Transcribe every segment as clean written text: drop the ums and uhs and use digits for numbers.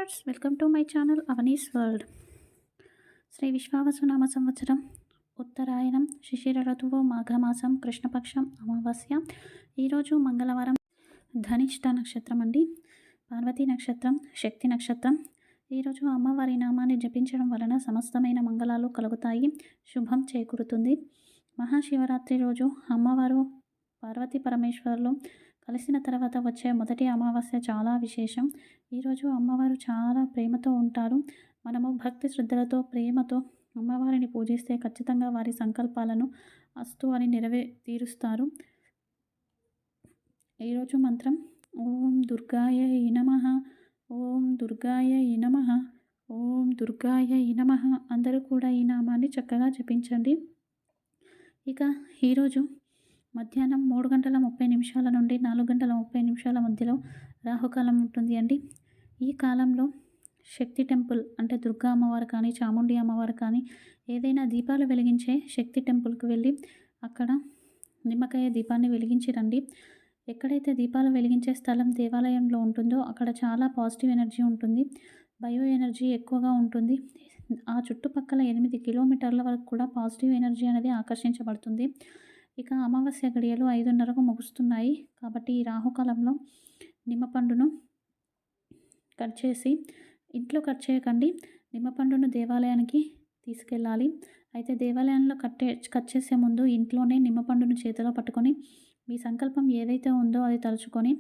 Viewers, welcome to my channel Avani's world. Shri విశ్వావసునామ సంవత్సరం ఉత్తరాయణం శిశిర ఋతువు మాఘమాసం కృష్ణపక్షం అమావాస్య. ఈరోజు మంగళవారం. ధనిష్ట నక్షత్రం అండి. పార్వతీ నక్షత్రం, శక్తి నక్షత్రం. ఈరోజు అమ్మవారి నామాన్ని జపించడం వలన సమస్తమైన మంగళాలు కలుగుతాయి, శుభం చేకూరుతుంది. మహాశివరాత్రి రోజు అమ్మవారు పార్వతీ పరమేశ్వరులు కలిసిన తర్వాత వచ్చే మొదటి అమావాస్య చాలా విశేషం. ఈరోజు అమ్మవారు చాలా ప్రేమతో ఉంటారు. మనము భక్తి శ్రద్ధలతో ప్రేమతో అమ్మవారిని పూజిస్తే ఖచ్చితంగా వారి సంకల్పాలను అస్తు అని తీరుస్తారు. ఈరోజు మంత్రం ఓం దుర్గాయై నమః, ఓం దుర్గాయై నమః, ఓం దుర్గాయై నమః. అందరూ కూడా ఈ నామాన్ని చక్కగా జపించండి. ఇక ఈరోజు మధ్యాహ్నం 3:30 నుండి 4:30 మధ్యలో రాహుకాలం ఉంటుంది అండి. ఈ కాలంలో శక్తి టెంపుల్ అంటే దుర్గా అమ్మవారు కానీ, చాముండి అమ్మవారు కానీ, ఏదైనా దీపాలు వెలిగించే శక్తి టెంపుల్కి వెళ్ళి అక్కడ నిమ్మకాయ దీపాన్ని వెలిగించి రండి. ఎక్కడైతే దీపాలు వెలిగించే స్థలం దేవాలయంలో ఉంటుందో అక్కడ చాలా పాజిటివ్ ఎనర్జీ ఉంటుంది, బయో ఎనర్జీ ఎక్కువగా ఉంటుంది. ఆ చుట్టుపక్కల 8 కిలోమీటర్ల వరకు కూడా పాజిటివ్ ఎనర్జీ అనేది ఆకర్షించబడుతుంది. ఇక అమావాస్య గడియలు 5:30కు ముగుస్తున్నాయి కాబట్టి ఈ రాహుకాలంలో నిమ్మపండును కట్ చేసి, ఇంట్లో కట్ చేయకండి, నిమ్మపండును దేవాలయానికి తీసుకెళ్ళాలి. అయితే దేవాలయంలో కట్ చేసే ముందు ఇంట్లోనే నిమ్మపండును చేతిలో పట్టుకొని మీ సంకల్పం ఏదైతే ఉందో అది తలుచుకొని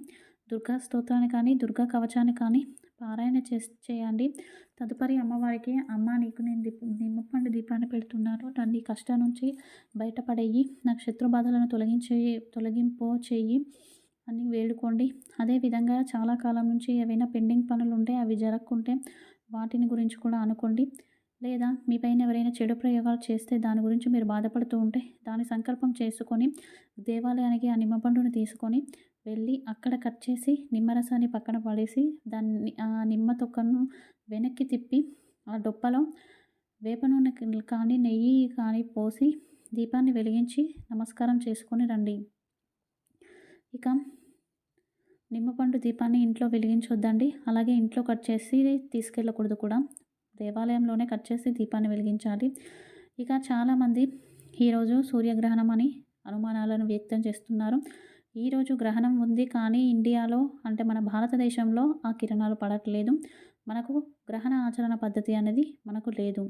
దుర్గా స్తోత్రాన్ని కానీ, దుర్గా కవచాన్ని కానీ పారాయణ చేయండి. తదుపరి అమ్మవారికి, అమ్మ నీకు నేను నిమ్మపండు దీపాన్ని పెడుతున్నాను, నన్ను ఈ కష్టం నుంచి బయటపడేయి, నాకు శత్రు బాధలను తొలగింపో చెయ్యి అని వేడుకోండి. అదేవిధంగా చాలా కాలం నుంచి ఏవైనా పెండింగ్ పనులు ఉంటే అవి జరగకుంటే వాటిని గురించి కూడా అనుకోండి. లేదా మీపైన ఎవరైనా చెడు ప్రయోగాలు చేస్తే దాని గురించి మీరు బాధపడుతూ ఉంటే దాని సంకల్పం చేసుకొని దేవాలయానికి ఆ నిమ్మపండును తీసుకొని వెళ్ళి అక్కడ కట్ చేసి నిమ్మరసాన్ని పక్కన పడేసి దాన్ని ఆ నిమ్మ తొక్కను వెనక్కి తిప్పి ఆ డొప్పలో వేప నూనె కానీ నెయ్యి కానీ పోసి దీపాన్ని వెలిగించి నమస్కారం చేసుకొని రండి. ఇక నిమ్మపండు దీపాన్ని ఇంట్లో వెలిగించొద్దండి, అలాగే ఇంట్లో కట్ చేసి తీసుకెళ్ళకూడదు కూడా, దేవాలయంలోనే కట్ చేసి దీపాన్ని వెలిగించాలి. ఇక చాలామంది ఈరోజు సూర్యగ్రహణం అని అనుమానాలను వ్యక్తం చేస్తున్నారు. ఈరోజు గ్రహణం ఉంది కానీ ఇండియాలో అంటే మన భారతదేశంలో ఆ కిరణాలు పడట్లేదు. మనకు గ్రహణ ఆచరణ పద్ధతి అనేది మనకు లేదు.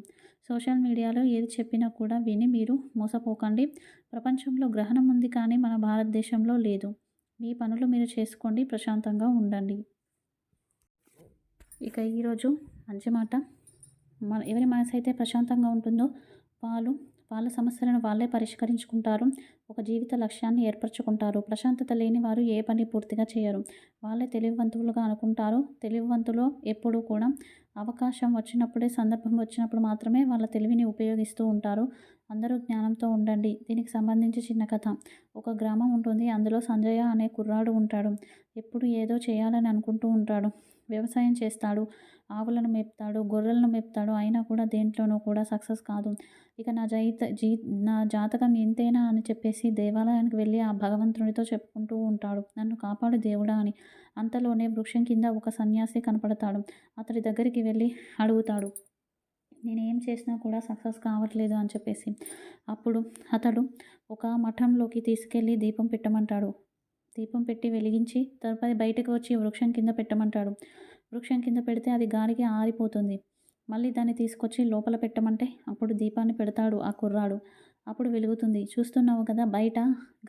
సోషల్ మీడియాలో ఏది చెప్పినా కూడా విని మీరు మోసపోకండి. ప్రపంచంలో గ్రహణం ఉంది కానీ మన భారతదేశంలో లేదు. మీ పనులు మీరు చేసుకోండి, ప్రశాంతంగా ఉండండి. ఇక ఈరోజు మంచి మాట, ఎవరి మనసు అయితే ప్రశాంతంగా ఉంటుందో వాళ్ళ సమస్యలను వాళ్ళే పరిష్కరించుకుంటారు, ఒక జీవిత లక్ష్యాన్ని ఏర్పరచుకుంటారు. ప్రశాంతత లేని వారు ఏ పని పూర్తిగా చేయరు. వాళ్ళే తెలివివంతులుగా అనుకుంటారు. తెలివివంతులు ఎప్పుడూ కూడా అవకాశం వచ్చినప్పుడే, సందర్భం వచ్చినప్పుడు మాత్రమే వాళ్ళ తెలివిని ఉపయోగిస్తూ ఉంటారు. అందరూ జ్ఞానంతో ఉండండి. దీనికి సంబంధించి చిన్న కథ. ఒక గ్రామం ఉంటుంది. అందులో సంజయ అనే కుర్రాడు ఉంటాడు. ఎప్పుడు ఏదో చేయాలని అనుకుంటూ ఉంటాడు. వ్యవసాయం చేస్తాడు, ఆవులను మేపుతాడు, గొర్రెలను మేపుతాడు. అయినా కూడా దేంట్లోనూ కూడా సక్సెస్ కాదు. ఇక నా జాతకం ఇంతేనా అని చెప్పేసి దేవాలయానికి వెళ్ళి ఆ భగవంతునితో చెప్పుకుంటూ ఉంటాడు, నన్ను కాపాడు దేవుడా అని. అంతలోనే వృక్షం కింద ఒక సన్యాసి కనపడతాడు. అతడి దగ్గరికి వెళ్ళి అడుగుతాడు, నేనేం చేసినా కూడా సక్సెస్ కావట్లేదు అని చెప్పేసి. అప్పుడు అతడు ఒక మఠంలోకి తీసుకెళ్ళి దీపం పెట్టమంటాడు. దీపం పెట్టి వెలిగించి తదుపరి బయటకు వచ్చి వృక్షం కింద పెట్టమంటాడు. వృక్షం కింద పెడితే అది గాలికి ఆరిపోతుంది. మళ్ళీ దాన్ని తీసుకొచ్చి లోపల పెట్టమంటే అప్పుడు దీపాన్ని పెడతాడు ఆ కుర్రాడు. అప్పుడు వెలుగుతుంది. చూస్తున్నావు కదా, బయట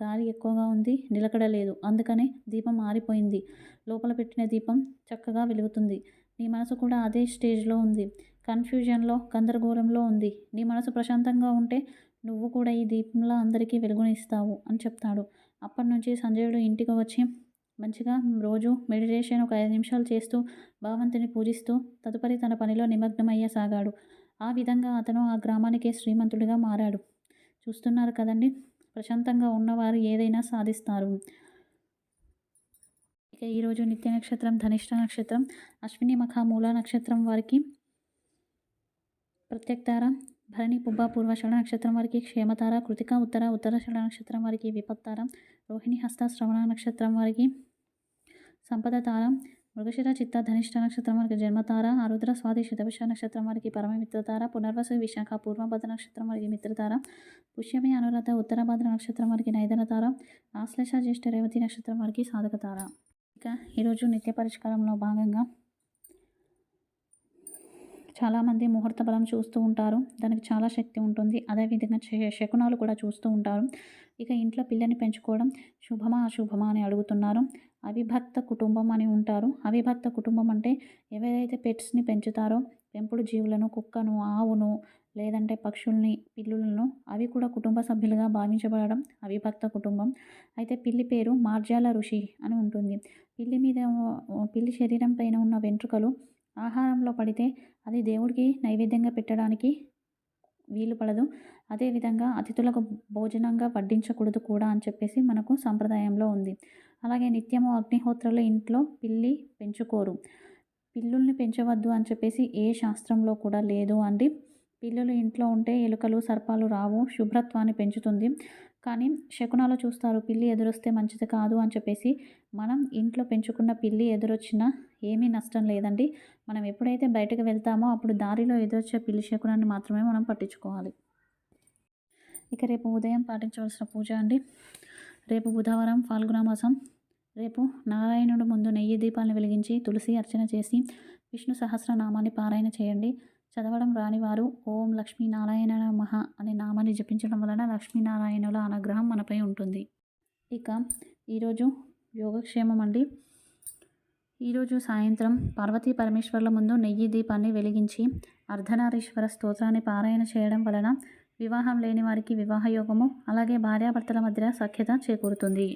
గాలి ఎక్కువగా ఉంది, నిలకడలేదు, అందుకనే దీపం ఆరిపోయింది. లోపల పెట్టిన దీపం చక్కగా వెలుగుతుంది. నీ మనసు కూడా అదే స్టేజ్లో ఉంది, కన్ఫ్యూజన్లో, గందరగోళంలో ఉంది. నీ మనసు ప్రశాంతంగా ఉంటే నువ్వు కూడా ఈ దీపంలో అందరికీ వెలుగునిస్తావు అని చెప్తాడు. అప్పటి నుంచి సంజయుడు ఇంటికి వచ్చి మంచిగా రోజు మెడిటేషన్ ఒక 5 నిమిషాలు చేస్తూ భగవంతుని పూజిస్తూ తదుపరి తన పనిలో నిమగ్నమయ్యసాగాడు. ఆ విధంగా అతను ఆ గ్రామానికే శ్రీమంతుడిగా మారాడు. చూస్తున్నారు కదండి, ప్రశాంతంగా ఉన్నవారు ఏదైనా సాధిస్తారు. ఇక ఈరోజు నిత్య నక్షత్రం ధనిష్ట నక్షత్రం, అశ్విని మఖ మూల నక్షత్రం వారికి ప్రత్యక్తార, భరణి పుబ్బ పూర్వాషాఢ నక్షత్రం వారికి క్షేమతార, కృతిక ఉత్తరాషాఢ నక్షత్రం వారికి విపత్తార, రోహిణి హస్త శ్రవణ నక్షత్రం వారికి సంపద తార, మృగశిర చిత్త ధనిష్ట నక్షత్రం వారికి జన్మతార, ఆరుద్ర స్వాతి శతభిష నక్షత్రం వారికి పరమ మిత్రతార, పునర్వసు విశాఖ పూర్వభద్ర నక్షత్రం వారికి మిత్రతార, పుష్యమి అనురాధ ఉత్తరభద్ర నక్షత్రం వారికి నైదనతార, ఆశ్లేష జ్యేష్ఠ రేవతి నక్షత్రం వారికి సాధకతార. ఇక ఈరోజు నిత్య పరిష్కారంలో భాగంగా చాలామంది ముహూర్త బలం చూస్తూ ఉంటారు. దానికి చాలా శక్తి ఉంటుంది. అదేవిధంగా శకునాలు కూడా చూస్తూ ఉంటారు. ఇక ఇంట్లో పిల్లని పెంచుకోవడం శుభమా అశుభమా అని అడుగుతున్నారు. అవిభక్త కుటుంబం అని ఉంటారు. అవిభక్త కుటుంబం అంటే ఎవరైతే పెట్స్ని పెంచుతారో, పెంపుడు జీవులను, కుక్కను, ఆవును, లేదంటే పక్షుల్ని, పిల్లులను, అవి కూడా కుటుంబ సభ్యులుగా భావించబడడం అవిభక్త కుటుంబం. అయితే పిల్లి పేరు మార్జాల ఋషి అని ఉంటుంది. పిల్లి శరీరం పైన ఉన్న వెంట్రుకలు ఆహారంలో పడితే అది దేవుడికి నైవేద్యంగా పెట్టడానికి వీలు పడదు. అదేవిధంగా అతిథులకు భోజనంగా వడ్డించకూడదు కూడా అని చెప్పేసి మనకు సంప్రదాయంలో ఉంది. అలాగే నిత్యము అగ్నిహోత్రులు ఇంట్లో పిల్లి పెంచుకోరు. పిల్లుల్ని పెంచవద్దు అని చెప్పేసి ఏ శాస్త్రంలో కూడా లేదు అండి. పిల్లులు ఇంట్లో ఉంటే ఎలుకలు, సర్పాలు రావు, శుభ్రత్వాన్ని పెంచుతుంది. కానీ శకునాలు చూస్తారు పిల్లి ఎదురొస్తే మంచిది కాదు అని చెప్పేసి. మనం ఇంట్లో పెంచుకున్న పిల్లి ఎదురొచ్చినా ఏమీ నష్టం లేదండి. మనం ఎప్పుడైతే బయటకు వెళ్తామో అప్పుడు దారిలో ఎదురొచ్చే పిల్లి శకునాన్ని మాత్రమే మనం పట్టించుకోవాలి. ఇక రేపు ఉదయం పాటించవలసిన పూజ అండి. రేపు బుధవారం ఫాల్గుణ మాసం. రేపు నారాయణుడు ముందు నెయ్యి దీపాలను వెలిగించి తులసి అర్చన చేసి విష్ణు సహస్రనామాన్ని పారాయణ చేయండి. చదవడం రానివారు ఓం లక్ష్మీనారాయణ నమః అనే నామాన్ని జపించడం వలన లక్ష్మీనారాయణుల అనుగ్రహం మనపై ఉంటుంది. ఇక ఈరోజు యోగక్షేమం అండి. ఈరోజు సాయంత్రం పార్వతీ పరమేశ్వర్ల ముందు నెయ్యి దీపాన్ని వెలిగించి అర్ధనారీశ్వర స్తోత్రాన్ని పారాయణ చేయడం వలన వివాహం లేని వారికి వివాహ యోగము, అలాగే భార్యాభర్తల మధ్య సఖ్యత చేకూరుతుంది.